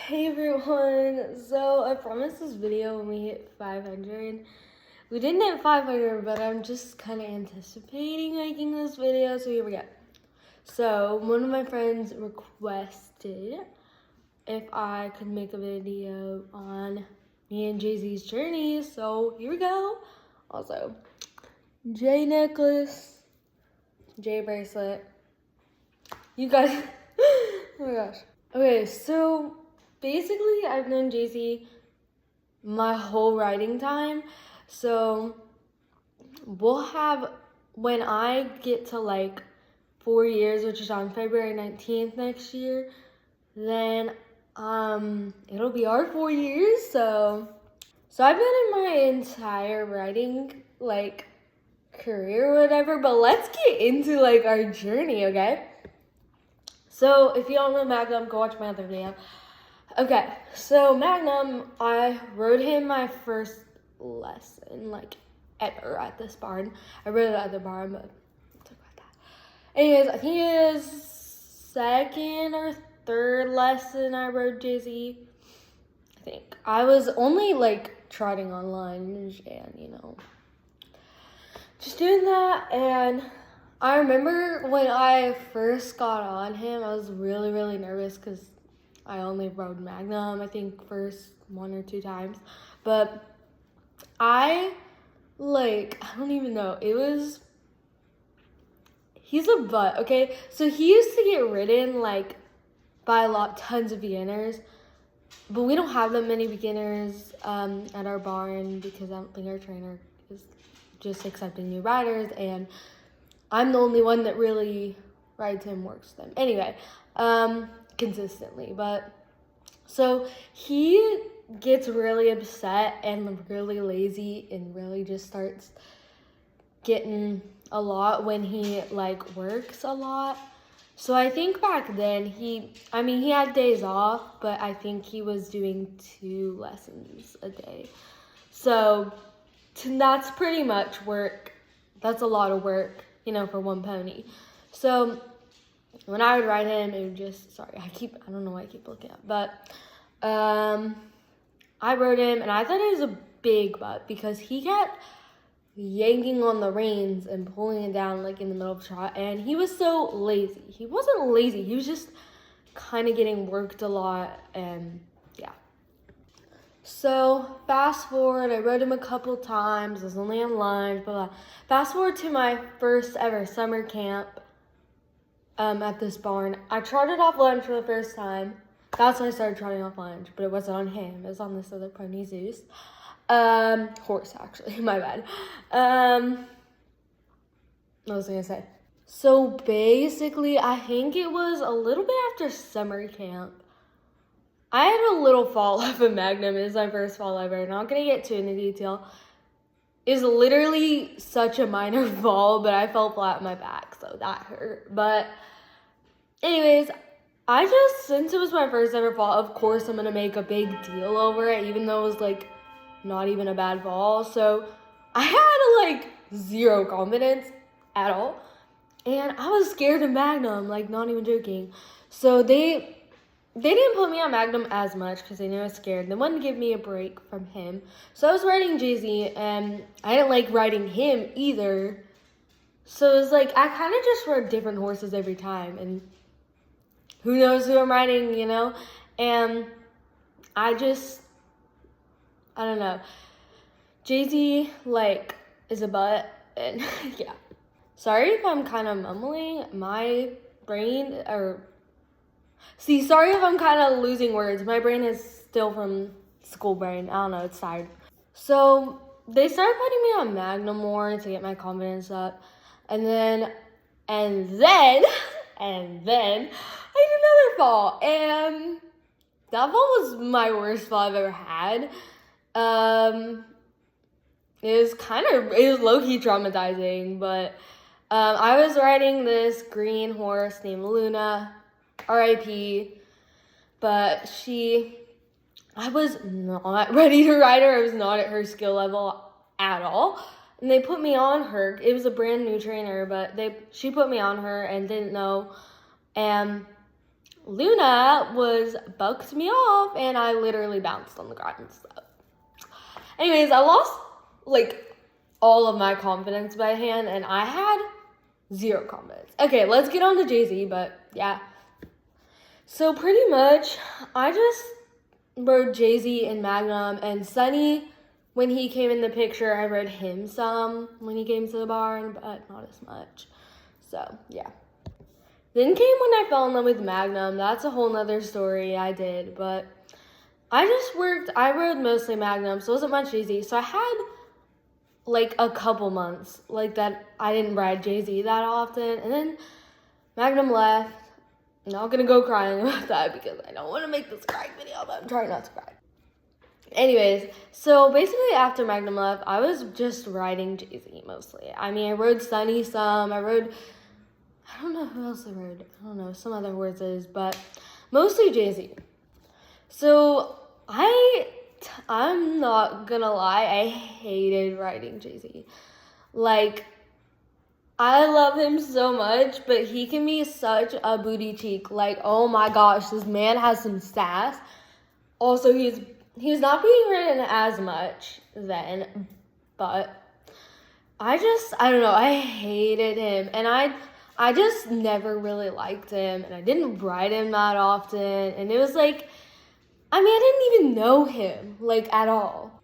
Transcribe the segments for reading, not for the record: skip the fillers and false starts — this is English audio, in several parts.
Hey everyone, so I promised this video when we hit 500. We didn't hit 500, but I'm just kind of anticipating making this video, so here we go. So one of my friends requested if I could make a video on me and Jay-Z's journey, so here we go. Also, J necklace, J bracelet. You guys, oh my gosh. Okay, so basically I've known Jay-Z my whole writing time. So we'll have, when I get to like 4 years, which is on February 19th next year, then it'll be our 4 years. So I've been in my entire writing like career or whatever, but let's get into like our journey, okay? So if you don't know Magnum, go watch my other video. Okay, so Magnum, I wrote him my first lesson, like, ever at this barn. I wrote it at the barn, but we'll talk about that. Anyways, I think it is second or third lesson I wrote Jay-Z. I think. I was only, like, trotting online and, you know, just doing that. And I remember when I first got on him, I was really, really nervous because I only rode Magnum, I think, first 1 or 2 times. But I don't even know. He's a butt, okay? So he used to get ridden, like, by tons of beginners. But we don't have that many beginners at our barn because I don't think our trainer is just accepting new riders. And I'm the only one that really rides him, works them. Anyway, consistently. But so he gets really upset and really lazy and really just starts getting a lot when he like works a lot. So I think back then he had days off, but I think he was doing 2 lessons a day. So that's pretty much work. That's a lot of work, you know, for one pony. So when I would ride him, it would just, I don't know why I keep looking up, but I rode him and I thought it was a big butt because he kept yanking on the reins and pulling it down like in the middle of the trot, and he was so lazy. He wasn't lazy, he was just kind of getting worked a lot, and yeah. So fast forward, I rode him a couple times, I was only on lunch, blah, blah. Fast forward to my first ever summer camp at this barn. I trotted off lunch for the first time. That's when I started trotting off lunch, but it wasn't on him. It was on this other pony, Zeus. Horse, actually. My bad. What was I gonna say? So basically, I think it was a little bit after summer camp. I had a little fall off of Magnum. It was my first fall ever. Not gonna get too into detail. It was literally such a minor fall, but I fell flat on my back, so that hurt. But anyways, since it was my first ever fall, of course I'm gonna make a big deal over it, even though it was like not even a bad fall. So I had like 0 confidence at all, and I was scared of Magnum, like not even joking. So they didn't put me on Magnum as much because they knew I was scared. They wanted to give me a break from him. So I was riding Jay-Z, and I didn't like riding him either. So it was like, I kind of just rode different horses every time. And who knows who I'm riding, you know? And I don't know. Jay-Z, like, is a butt. And yeah. Sorry if I'm kind of mumbling. My brain, sorry if I'm kind of losing words. My brain is still from school brain. I don't know, it's tired. So they started putting me on Magnum more to get my confidence up. And then I had another fall. And that fall was my worst fall I've ever had. It was low-key traumatizing, but I was riding this green horse named Luna, R.I.P., but I was not ready to ride her. I was not at her skill level at all. And they put me on her. It was a brand new trainer, but she put me on her and didn't know. And Luna bucked me off, and I literally bounced on the ground. So, anyways, I lost like all of my confidence by hand, and I had zero confidence. Okay, let's get on to Jay-Z, but yeah. So pretty much, I just rode Jay-Z and Magnum, and Sunny, when he came in the picture, I rode him some when he came to the barn, but not as much. So, yeah. Then came when I fell in love with Magnum. That's a whole nother story I did, but I rode mostly Magnum, so it wasn't much Jay-Z. So I had like a couple months like that I didn't ride Jay-Z that often, and then Magnum left. I'm not gonna go crying about that because I don't want to make this crying video, but I'm trying not to cry. Anyways, so basically after Magnum left, I was just riding Jay-Z mostly. I mean, I rode Sunny some, I don't know who else I rode. I don't know, some other horses, but mostly Jay-Z. So I'm not gonna lie, I hated riding Jay-Z. Like, I love him so much, but he can be such a booty cheek. Like, oh my gosh, this man has some sass. Also, he's not being ridden as much then, but I don't know, I hated him, and I just never really liked him, and I didn't ride him that often, and it was like, I mean, I didn't even know him, like, at all.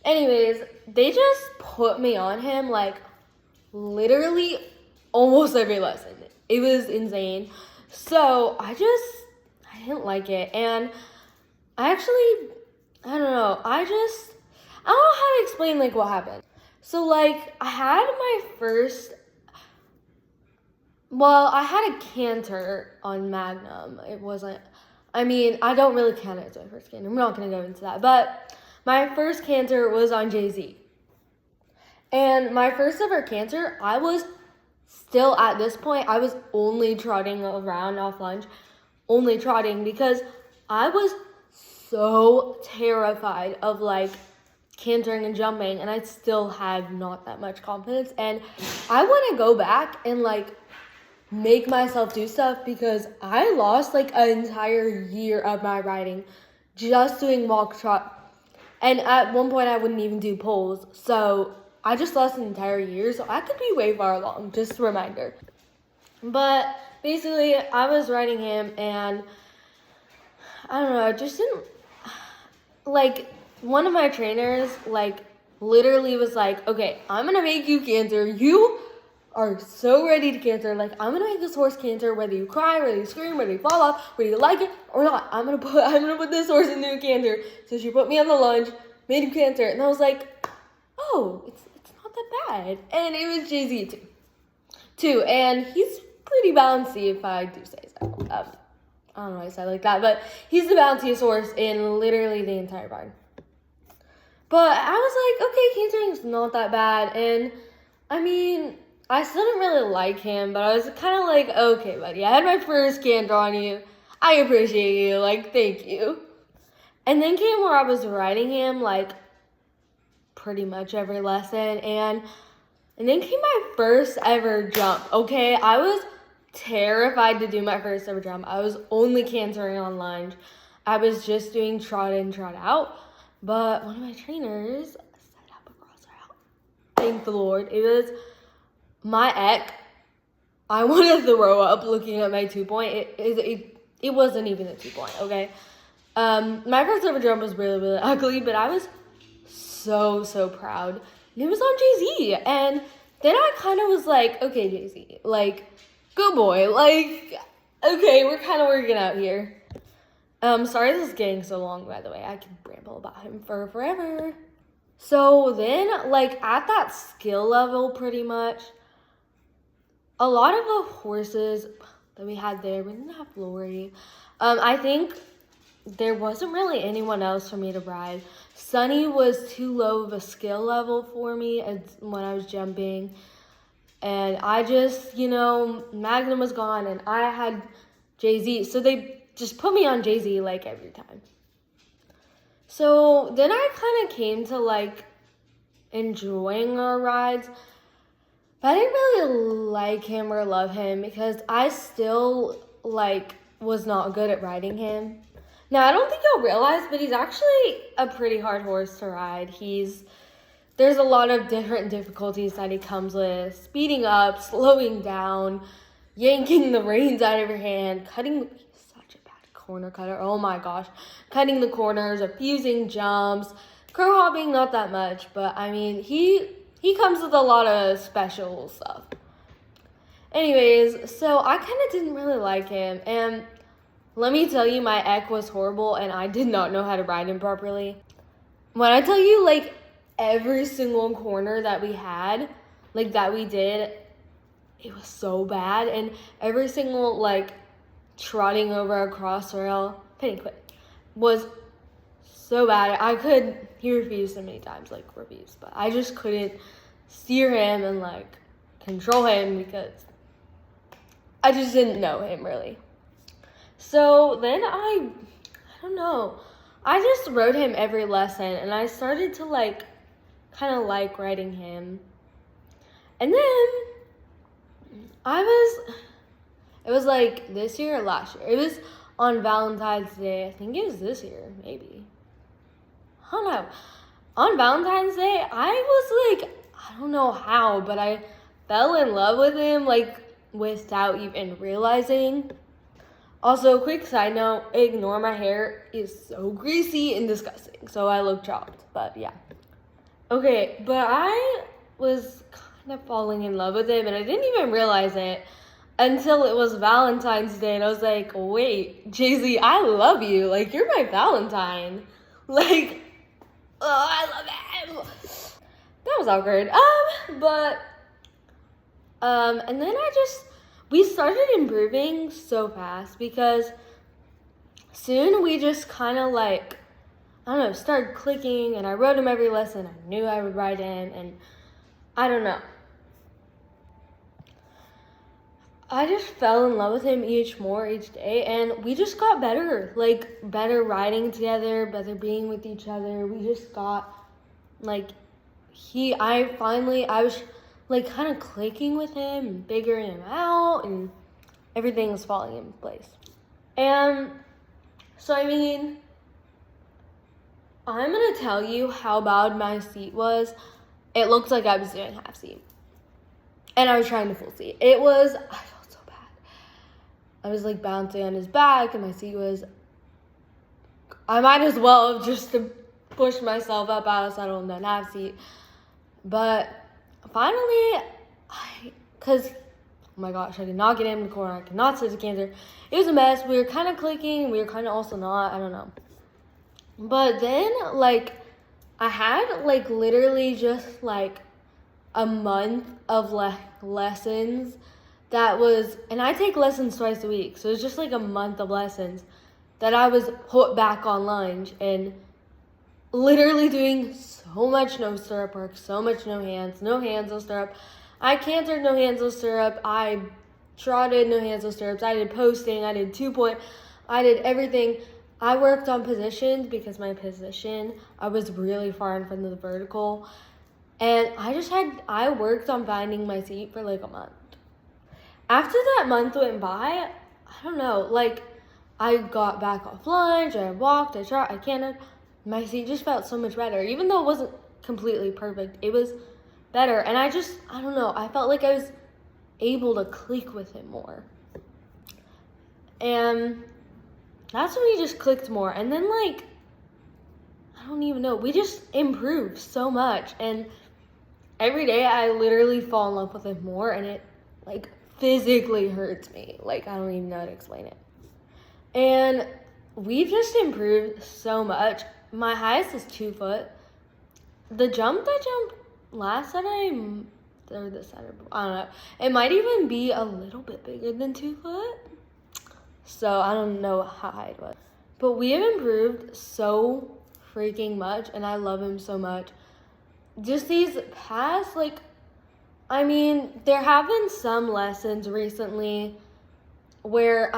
Anyways, they just put me on him, like, literally almost every lesson. It was insane. So I didn't like it. And I don't know. I don't know how to explain like what happened. So like I had a canter on Magnum. I don't really count it as my first canter. I'm not going to go into that. But my first canter was on Jay-Z. And my first ever canter, I was still at this point, I was only trotting around off lunge. Only trotting because I was so terrified of like cantering and jumping, and I still had not that much confidence. And I want to go back and like make myself do stuff because I lost like an entire year of my riding just doing walk trot. And at one point I wouldn't even do poles. So I just lost an entire year, so I could be way far along, just a reminder. But basically, I was riding him, and I don't know, I just didn't, like, one of my trainers, like, literally was like, okay, I'm going to make you canter. You are so ready to canter. Like, I'm going to make this horse canter, whether you cry, whether you scream, whether you fall off, whether you like it or not. I'm going to put this horse into a canter. So she put me on the lunge, made him canter, and I was like, oh, it's not that bad. And it was Jay-Z too, and he's pretty bouncy if I do say so. I don't know why I said like that, but he's the bounciest horse in literally the entire barn. But I was like, okay, cantering's not that bad, and I mean, I still didn't really like him, but I was kind of like, okay, buddy, I had my first canter on you. I appreciate you, like, thank you. And then came where I was riding him, like, pretty much every lesson, and then came my first ever jump, okay? I was terrified to do my first ever jump. I was only cantering on lunge. I was just doing trot in, trot out, but one of my trainers set up a cross route. Thank the Lord. It was my eck. I wanted to throw up looking at my 2-point. It wasn't even a 2-point, okay? My first ever jump was really, really ugly, but I was so proud. And it was on Jay-Z. And then I kind of was like, okay, Jay-Z, like, good boy. Like, okay, we're kind of working out here. Sorry this is getting so long, by the way. I could ramble about him for forever. So then, like, at that skill level, pretty much, a lot of the horses that we had there, we didn't have Lori. I think there wasn't really anyone else for me to ride. Sunny was too low of a skill level for me when I was jumping. And I just, Magnum was gone and I had Jay-Z. So they just put me on Jay-Z like every time. So then I kind of came to like enjoying our rides. But I didn't really like him or love him because I still like was not good at riding him. Now, I don't think you'll realize, but he's actually a pretty hard horse to ride. There's a lot of different difficulties that he comes with. Speeding up, slowing down, yanking the reins out of your hand, he's such a bad corner cutter. Oh my gosh. Cutting the corners, refusing jumps, crow hopping, not that much, but I mean, he comes with a lot of special stuff. Anyways, so I kind of didn't really like him, and let me tell you, my eck was horrible, and I did not know how to ride him properly. When I tell you, like, every single corner that we had, like, that we did, it was so bad, and every single, like, trotting over a cross rail, Penny quit, was so bad. He refused so many times, but I just couldn't steer him and, like, control him because I just didn't know him, really. So then I don't know, I just rode him every lesson, and I started to, like, kind of like riding him. And then it was like this year or last year. It was on Valentine's Day. I think it was this year, maybe. I don't know. On Valentine's Day, I was like, I don't know how, but I fell in love with him, like, without even realizing. Also, quick side note, ignore my hair is so greasy and disgusting, so I look chopped, but yeah. Okay, but I was kind of falling in love with him, and I didn't even realize it until it was Valentine's Day, and I was like, wait, Jay-Z, I love you. Like, you're my Valentine. Like, oh, I love him. That was awkward. And then we started improving so fast because soon we just kind of, like, I don't know, started clicking, and I rode him every lesson. I knew I would ride him, and I don't know. I just fell in love with him each day, and we just got better, like, better riding together, better being with each other. We just got, like, I was, like, kind of clicking with him and figuring him out, and everything was falling in place. And so, I mean, I'm going to tell you how bad my seat was. It looked like I was doing half seat, and I was trying to full seat. I felt so bad. I was, like, bouncing on his back, and my seat was, I might as well have just to push myself up out of the saddle and then half seat. But finally, because, oh my gosh, I did not get him in the corner. I could not sit the canter. It was a mess. We were kind of clicking. We were kind of also not. I don't know. But then, like, I had, like, literally just, like, a month of, lessons and I take lessons twice a week. So it's just, like, a month of lessons that I was put back on lunge and literally doing so much no stirrup work, so much no hands, no stirrup. I cantered, no hands, no stirrup. I trotted, no hands, no stirrups. I did posting, I did 2-point, I did everything. I worked on positions because my position, I was really far in front of the vertical. And I worked on finding my seat for like a month. After that month went by, I don't know, like, I got back off lunge, I walked, I trot, I cantered. My seat just felt so much better. Even though it wasn't completely perfect, it was better. And I don't know, I felt like I was able to click with him more. And that's when we just clicked more. And then, like, I don't even know, we just improved so much. And every day I literally fall in love with him more, and it, like, physically hurts me. Like, I don't even know how to explain it. And we've just improved so much. My highest is 2 foot. The jump that jumped last Saturday, or this Saturday, I don't know. It might even be a little bit bigger than 2 foot. So I don't know how high it was. But we have improved so freaking much, and I love him so much. Just these past, like, I mean, there have been some lessons recently where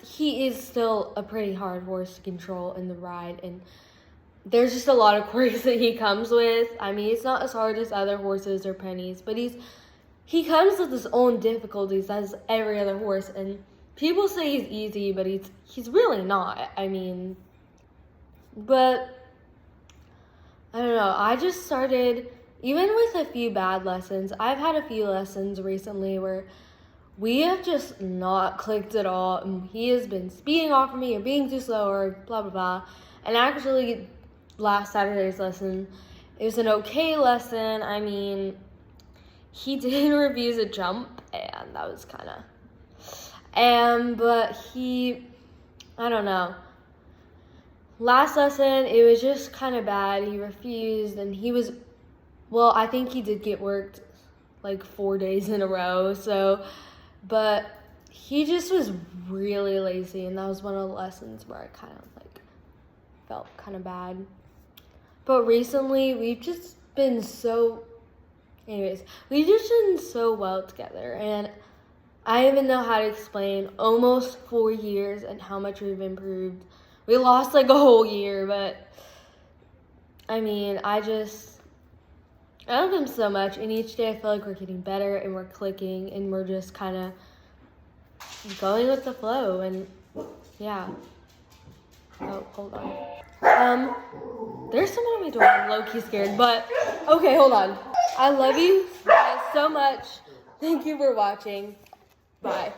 he is still a pretty hard horse to control in the ride, and there's just a lot of quirks that he comes with. I mean, it's not as hard as other horses or pennies, but he comes with his own difficulties as every other horse, and people say he's easy, but he's really not. I mean, but I don't know. I just started, even with a few bad lessons, I've had a few lessons recently where we have just not clicked at all. And he has been speeding off of me or being too slow or blah, blah, blah. And actually, last Saturday's lesson, it was an okay lesson. I mean, he did refuse a jump, and that was kind of... but I don't know. Last lesson, it was just kind of bad. He refused, and I think he did get worked like 4 days in a row, but he just was really lazy, and that was one of the lessons where I kind of like felt kind of bad. But recently, we've just been so well together, and I don't even know how to explain almost 4 years and how much we've improved. We lost like a whole year, but I mean, I love him so much, and each day I feel like we're getting better and we're clicking and we're just kind of going with the flow, and yeah. Oh, hold on. There's someone at my door. I'm low-key scared, but okay, hold on. I love you guys so much. Thank you for watching. Bye.